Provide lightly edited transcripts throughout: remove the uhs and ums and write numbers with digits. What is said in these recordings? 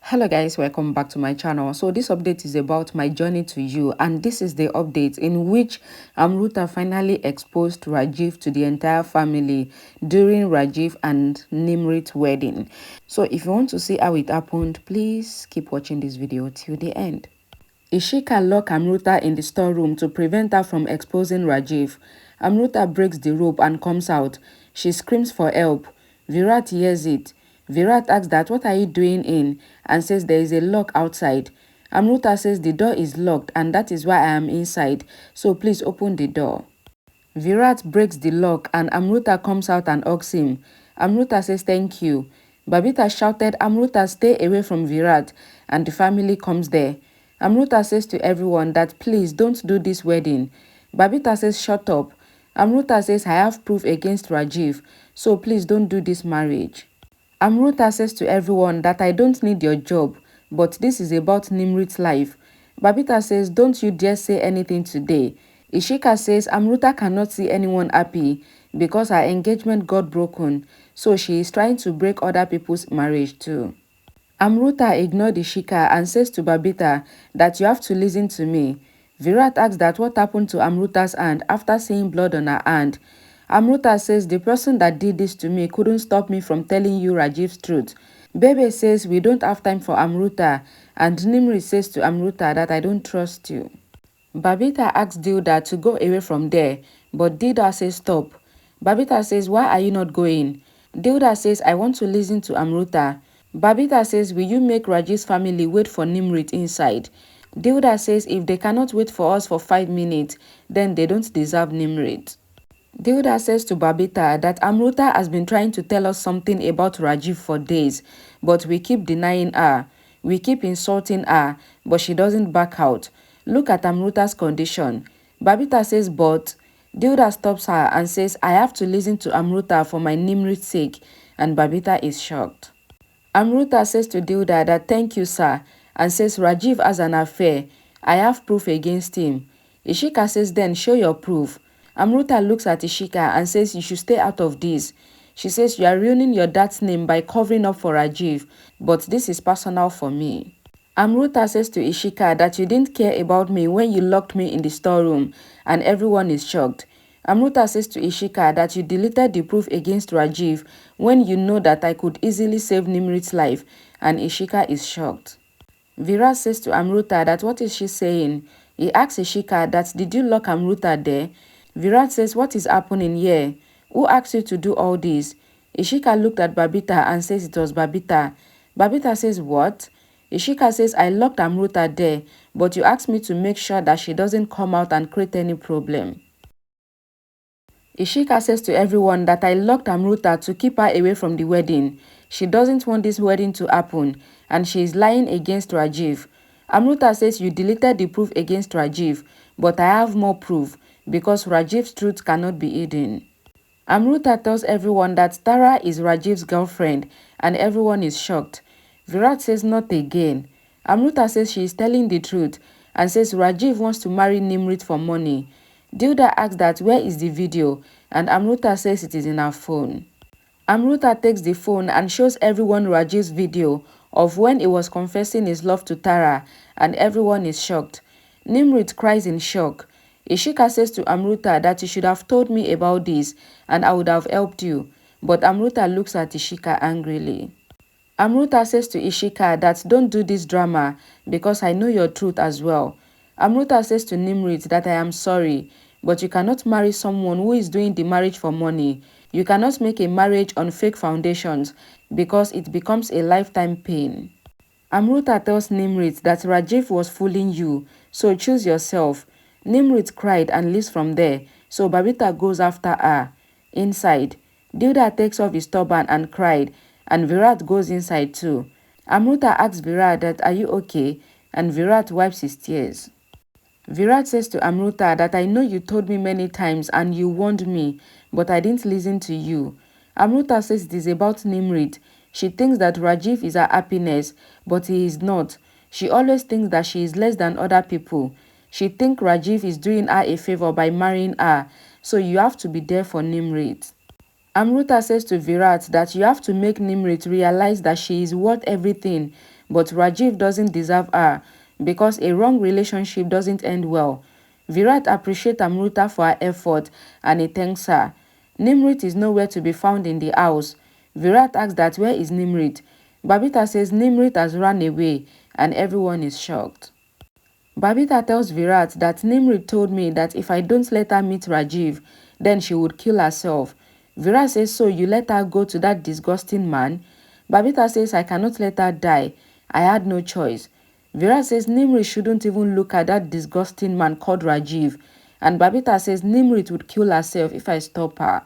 Hello guys, welcome back to my channel. So this update is about my journey to you, and this is the update in which Amruta finally exposed Rajiv to the entire family during Rajiv and Nimrit wedding. So if you want to see how it happened, please keep watching this video till the end. Ishika locked Amruta in the storeroom to prevent her from exposing Rajiv. Amruta breaks the rope and comes out. She screams for help. Virat hears it. Virat asks that what are you doing in, and says there is a lock outside. Amruta says the door is locked and that is why I am inside, so please open the door. Virat breaks the lock and Amruta comes out and hugs him. Amruta says thank you. Babita shouted, Amruta, stay away from Virat, and the family comes there. Amruta says to everyone that please don't do this wedding. Babita says shut up. Amruta says I have proof against Rajiv, so please don't do this marriage. Amruta says to everyone that I don't need your job, but this is about Nimrit's life. Babita says don't you dare say anything today. Ishika says Amruta cannot see anyone happy because her engagement got broken, so she is trying to break other people's marriage too. Amruta ignored Ishika and says to Babita that you have to listen to me. Virat asks that what happened to Amruta's hand after seeing blood on her hand. Amruta says the person that did this to me couldn't stop me from telling you Rajiv's truth. Bebe says we don't have time for Amruta, and Nimrit says to Amruta that I don't trust you. Babita asks Dilda to go away from there, but Dilda says stop. Babita says why are you not going? Dilda says I want to listen to Amruta. Babita says will you make Rajiv's family wait for Nimrit inside? Dilda says if they cannot wait for us for 5 minutes, then they don't deserve Nimrit. Dilda says to Babita that Amruta has been trying to tell us something about Rajiv for days, but we keep denying her. We keep insulting her, but she doesn't back out. Look at Amruta's condition. Babita says but. Dilda stops her and says I have to listen to Amruta for my Nimrit's sake, and Babita is shocked. Amruta says to Dilda that thank you sir, and says Rajiv has an affair. I have proof against him. Ishika says then show your proof. Amruta looks at Ishika and says you should stay out of this. She says you are ruining your dad's name by covering up for Rajiv, but this is personal for me. Amruta says to Ishika that you didn't care about me when you locked me in the storeroom, and everyone is shocked. Amruta says to Ishika that you deleted the proof against Rajiv when you know that I could easily save Nimrit's life, and Ishika is shocked. Virat says to Amruta that what is she saying? He asks Ishika that did you lock Amruta there? Virat says what is happening here? Who asked you to do all this? Ishika looked at Babita and says it was Babita. Babita says what? Ishika says I locked Amruta there, but you asked me to make sure that she doesn't come out and create any problem. Ishika says to everyone that I locked Amruta to keep her away from the wedding. She doesn't want this wedding to happen, and she is lying against Rajiv. Amruta says you deleted the proof against Rajiv, but I have more proof because Rajiv's truth cannot be hidden. Amruta tells everyone that Tara is Rajiv's girlfriend, and everyone is shocked. Virat says not again. Amruta says she is telling the truth and says Rajiv wants to marry Nimrit for money. Dilda asks that where is the video, and Amruta says it is in her phone. Amruta takes the phone and shows everyone Rajiv's video of when he was confessing his love to Tara, and everyone is shocked. Nimrit cries in shock. Ishika says to Amruta that you should have told me about this and I would have helped you, but Amruta looks at Ishika angrily. Amruta says to Ishika that don't do this drama because I know your truth as well. Amruta says to Nimrit that I am sorry, but you cannot marry someone who is doing the marriage for money. You cannot make a marriage on fake foundations because it becomes a lifetime pain. Amruta tells Nimrit that Rajiv was fooling you, so choose yourself. Nimrit cried and leaves from there, so Babita goes after her. Inside, Dilda takes off his turban and cried, and Virat goes inside too. Amruta asks Virat that are you okay, and Virat wipes his tears. Virat says to Amruta that I know you told me many times and you warned me, but I didn't listen to you. Amruta says it is about Nimrit. She thinks that Rajiv is her happiness, but he is not. She always thinks that she is less than other people. She thinks Rajiv is doing her a favor by marrying her, so you have to be there for Nimrit. Amruta says to Virat that you have to make Nimrit realize that she is worth everything, but Rajiv doesn't deserve her because a wrong relationship doesn't end well. Virat appreciates Amruta for her effort and he thanks her. Nimrit is nowhere to be found in the house. Virat asks that where is Nimrit? Babita says Nimrit has run away and everyone is shocked. Babita tells Virat that Nimrit told me that if I don't let her meet Rajiv, then she would kill herself. Virat says, so you let her go to that disgusting man? Babita says, I cannot let her die. I had no choice. Virat says Nimrit shouldn't even look at that disgusting man called Rajiv. And Babita says Nimrit would kill herself if I stop her.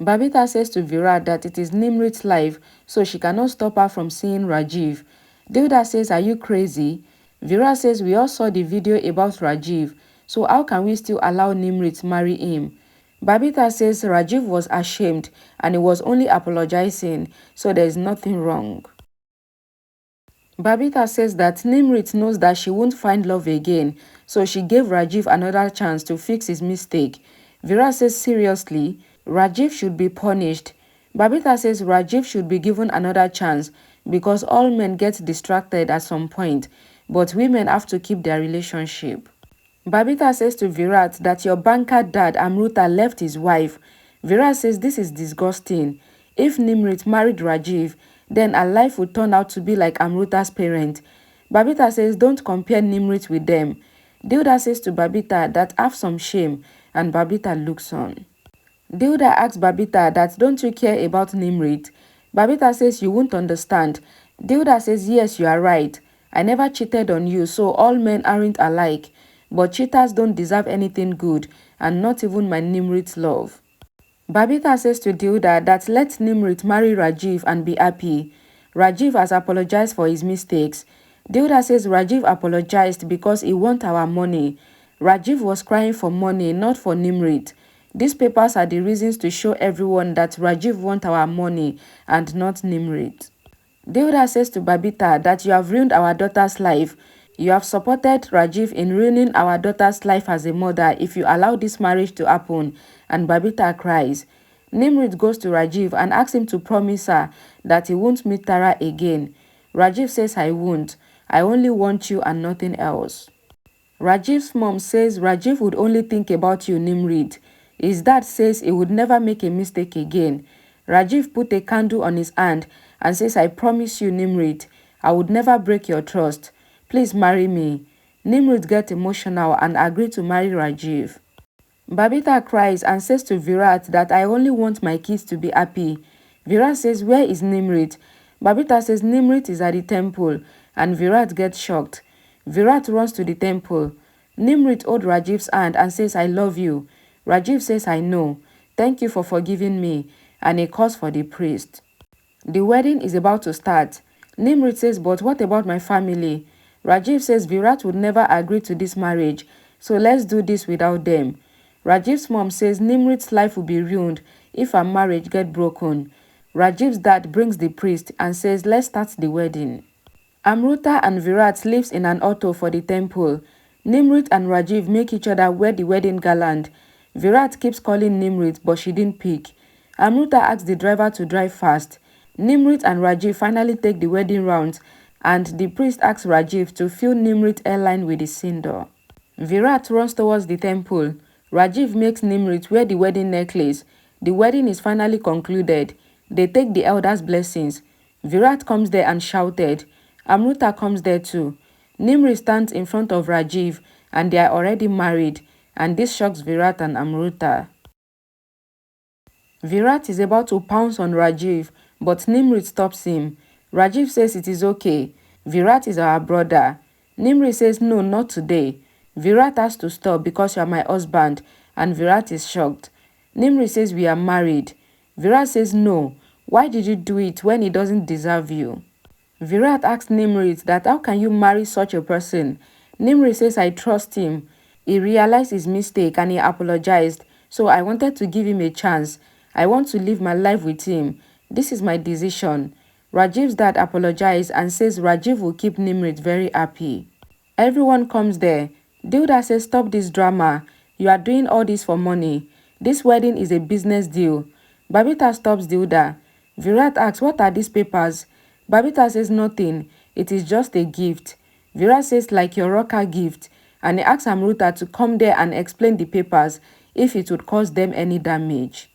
Babita says to Virat that it is Nimrit's life, so she cannot stop her from seeing Rajiv. Devda says, are you crazy? Virat says, we all saw the video about Rajiv, so how can we still allow Nimrit marry him? Babita says Rajiv was ashamed and he was only apologizing, so there is nothing wrong. Babita says that Nimrit knows that she won't find love again, so she gave Rajiv another chance to fix his mistake. Virat says, seriously, Rajiv should be punished. Babita says Rajiv should be given another chance because all men get distracted at some point, but women have to keep their relationship. Babita says to Virat that your banker dad Amruta left his wife. Virat says this is disgusting. If Nimrit married Rajiv, then her life would turn out to be like Amruta's parent. Babita says don't compare Nimrit with them. Dilda says to Babita that have some shame and Babita looks on. Dilda asks Babita that don't you care about Nimrit? Babita says you won't understand. Dilda says yes, you are right. I never cheated on you, so all men aren't alike. But cheaters don't deserve anything good and not even my Nimrit's love. Babita says to Dilda that let Nimrit marry Rajiv and be happy. Rajiv has apologized for his mistakes. Dilda says Rajiv apologized because he wants our money. Rajiv was crying for money, not for Nimrit. These papers are the reasons to show everyone that Rajiv wants our money and not Nimrit. Dilda says to Babita that you have ruined our daughter's life. You have supported Rajiv in ruining our daughter's life as a mother if you allow this marriage to happen, and Babita cries. Nimrit goes to Rajiv and asks him to promise her that he won't meet Tara again. Rajiv says, I won't. I only want you and nothing else. Rajiv's mom says Rajiv would only think about you, Nimrit. His dad says he would never make a mistake again. Rajiv put a candle on his hand and says, I promise you, Nimrit, I would never break your trust. Please marry me. Nimrit gets emotional and agrees to marry Rajiv. Babita cries and says to Virat that I only want my kids to be happy. Virat says, where is Nimrit? Babita says Nimrit is at the temple and Virat gets shocked. Virat runs to the temple. Nimrit holds Rajiv's hand and says, I love you. Rajiv says, I know. Thank you for forgiving me, and a curse for the priest. The wedding is about to start. Nimrit says, but what about my family? Rajiv says Virat would never agree to this marriage, so let's do this without them. Rajiv's mom says Nimrit's life will be ruined if her marriage gets broken. Rajiv's dad brings the priest and says, let's start the wedding. Amruta and Virat lives in an auto for the temple. Nimrit and Rajiv make each other wear the wedding garland. Virat keeps calling Nimrit, but she didn't pick. Amruta asks the driver to drive fast. Nimrit and Rajiv finally take the wedding rounds, and the priest asks Rajiv to fill Nimrit's airline with his cinder. Virat runs towards the temple. Rajiv makes Nimrit wear the wedding necklace. The wedding is finally concluded. They take the elders' blessings. Virat comes there and shouted. Amruta comes there too. Nimrit stands in front of Rajiv and they are already married, and this shocks Virat and Amruta. Virat is about to pounce on Rajiv, but Nimrit stops him. Rajiv says it is okay. Virat is our brother. Nimrit says no, not today. Virat has to stop because you are my husband, and Virat is shocked. Nimrit says we are married. Virat says no. Why did you do it when he doesn't deserve you? Virat asks Nimrit that how can you marry such a person? Nimrit says I trust him. He realized his mistake and he apologized, so I wanted to give him a chance. I want to live my life with him. This is my decision. Rajiv's dad apologized and says Rajiv will keep Nimrit very happy. Everyone comes there. Dilda says stop this drama. You are doing all this for money. This wedding is a business deal. Babita stops Dilda. Virat asks what are these papers? Babita says nothing. It is just a gift. Virat says like your rocker gift, and he asks Amruta to come there and explain the papers if it would cause them any damage.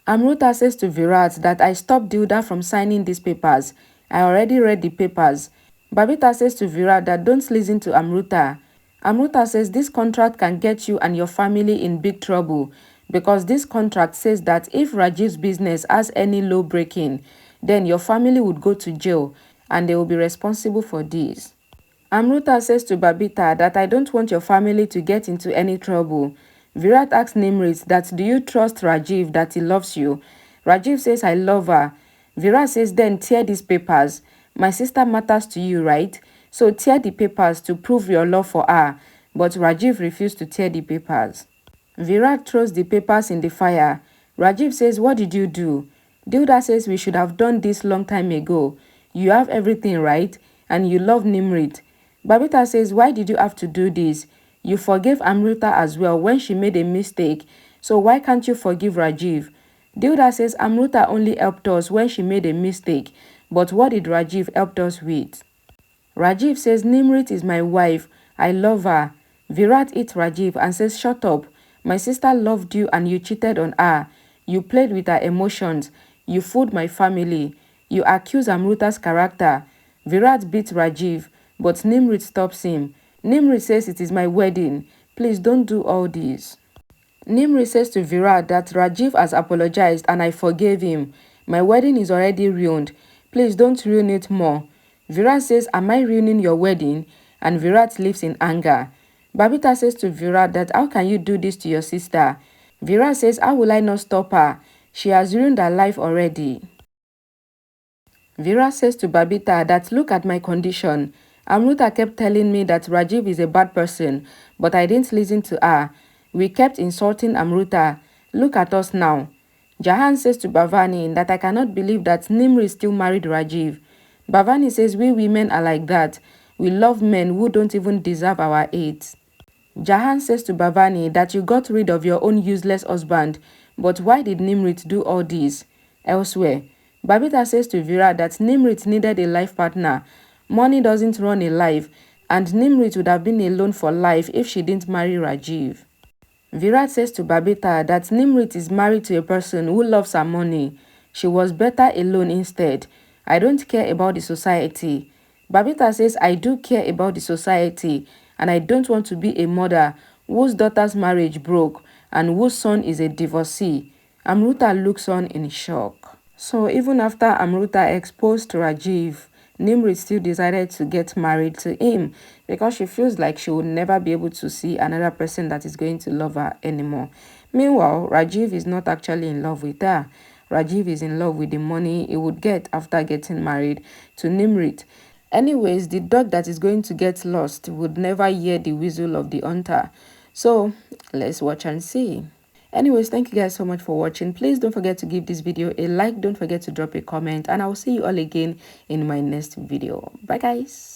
Amruta says to Virat that I stopped Dilda from signing these papers. I already read the papers. Babita says to Virat that don't listen to Amruta. Amruta says this contract can get you and your family in big trouble because this contract says that if Rajiv's business has any law breaking, then your family would go to jail and they will be responsible for this. Amruta says to Babita that I don't want your family to get into any trouble. Virat asks Nimrit that do you trust Rajiv that he loves you? Rajiv says I love her. Virat says then tear these papers. My sister matters to you, right? So tear the papers to prove your love for her. But Rajiv refused to tear the papers. Virat throws the papers in the fire. Rajiv says, what did you do? Dilda says we should have done this long time ago. You have everything right and you love Nimrit. Babita says, why did you have to do this? You forgave Amruta as well when she made a mistake. So why can't you forgive Rajiv? Dilda says Amruta only helped us when she made a mistake. But what did Rajiv help us with? Rajiv says Nimrit is my wife. I love her. Virat eats Rajiv and says shut up. My sister loved you and you cheated on her. You played with her emotions. You fooled my family. You accuse Amruta's character. Virat beats Rajiv, but Nimrit stops him. Nimrit says it is my wedding. Please don't do all this. Nimrit says to Virat that Rajiv has apologized and I forgave him. My wedding is already ruined. Please don't ruin it more. Virat says, am I ruining your wedding? And Virat leaves in anger. Babita says to Virat that how can you do this to your sister? Virat says, how will I not stop her? She has ruined her life already. Virat says to Babita that look at my condition. Amruta kept telling me that Rajiv is a bad person, but I didn't listen to her. We kept insulting Amruta. Look at us now. Jahan says to Bhavani that I cannot believe that Nimrit still married Rajiv. Bhavani says we women are like that. We love men who don't even deserve our hate. Jahan says to Bhavani that you got rid of your own useless husband, but why did Nimrit do all this? Elsewhere, Babita says to Virat that Nimrit needed a life partner. Money doesn't run a life, and Nimrit would have been alone for life if she didn't marry Rajiv. Virat says to Babita that Nimrit is married to a person who loves her money. She was better alone instead. I don't care about the society. Babita says I do care about the society and I don't want to be a mother whose daughter's marriage broke and whose son is a divorcee. Amruta looks on in shock. So even after Amruta exposed Rajiv, Nimrit still decided to get married to him because she feels like she would never be able to see another person that is going to love her anymore. Meanwhile, Rajiv is not actually in love with her. Rajiv is in love with the money he would get after getting married to Nimrit. Anyways, the dog that is going to get lost would never hear the whistle of the hunter. So, let's watch and see. Anyways, thank you guys so much for watching. Please don't forget to give this video a like. Don't forget to drop a comment. And I will see you all again in my next video. Bye, guys.